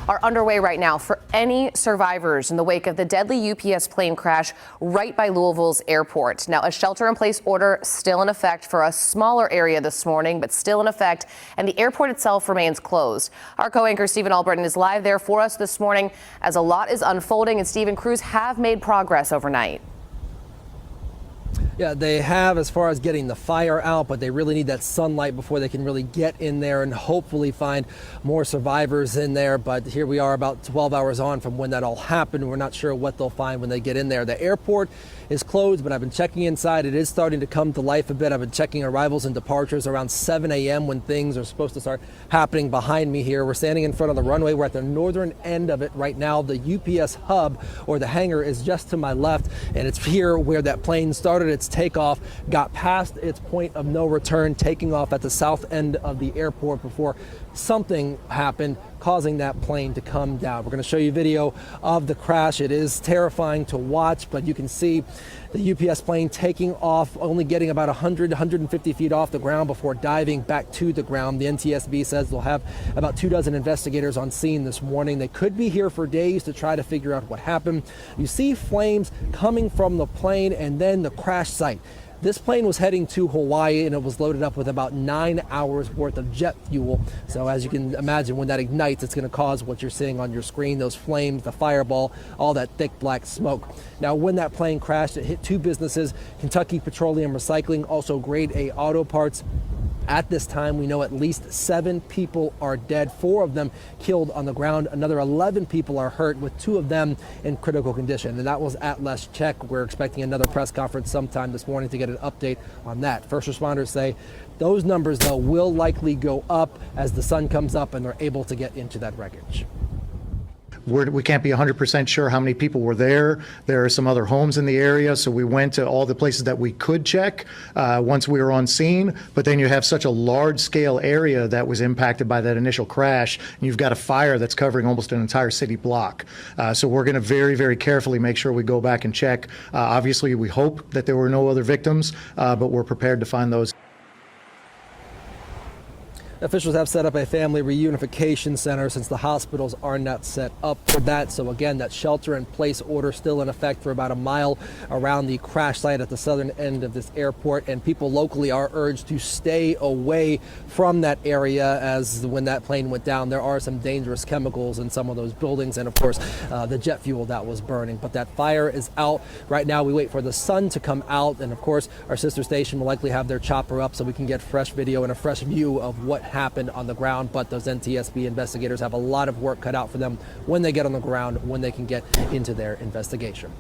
are underway right now for any survivors in the wake of the deadly UPS plane crash right by Louisville's airport. Now, a shelter-in-place order still in effect for a smaller area this morning, but still in effect, and the airport itself remains closed. Our co-anchor Stephen Albritton is live there for us this morning as a lot is unfolding, and Stephen, crews have made progress overnight. Yeah, they have as far as getting the fire out, but they really need that sunlight before they can really get in there and hopefully find more survivors in there. But here we are about 12 hours on from when that all happened. We're not sure what they'll find when they get in there. The airport is closed, but I've been checking inside. It is starting to come to life a bit. I've been checking arrivals and departures around 7 a.m. when things are supposed to start happening behind me here. We're standing in front of the runway. We're at the northern end of it right now. The UPS hub or the hangar is just to my left, and it's here where that plane started its takeoff, got past its point of no return, taking off at the south end of the airport before something happened, causing that plane to come down. We're going to show you video of the crash. It is terrifying to watch, but you can see the UPS plane taking off, only getting about 150 feet off the ground before diving back to the ground. The NTSB says they'll have about 24 investigators on scene this morning. They could be here for days to try to figure out what happened. You see flames coming from the plane and then the crash site. This plane was heading to Hawaii, and it was loaded up with about 9 hours worth of jet fuel. So as you can imagine, when that ignites, it's going to cause what you're seeing on your screen, those flames, the fireball, all that thick black smoke. Now, when that plane crashed, it hit two businesses, Kentucky Petroleum Recycling, also Grade A Auto Parts. At this time, we know at least 7 people are dead, 4 of them killed on the ground. Another 11 people are hurt, with 2 of them in critical condition. And that was at Leschek. We're expecting another press conference sometime this morning to get an update on that. First responders say those numbers, though, will likely go up as the sun comes up and they're able to get into that wreckage. We can't be 100% sure how many people were there. There are some other homes in the area, so we went to all the places that we could check once we were on scene. But then you have such a large-scale area that was impacted by that initial crash, and you've got a fire that's covering almost an entire city block. So we're going to very, very carefully make sure we go back and check. Obviously, we hope that there were no other victims, but we're prepared to find those. Officials have set up a family reunification center since the hospitals are not set up for that. So again, that shelter-in-place order still in effect for about a mile around the crash site at the southern end of this airport. And people locally are urged to stay away from that area, as when that plane went down, there are some dangerous chemicals in some of those buildings. And of course, the jet fuel that was burning. But that fire is out. Right now, we wait for the sun to come out. And of course, our sister station will likely have their chopper up so we can get fresh video and a fresh view of what happened on the ground. But those NTSB investigators have a lot of work cut out for them when they get on the ground, when they can get into their investigation.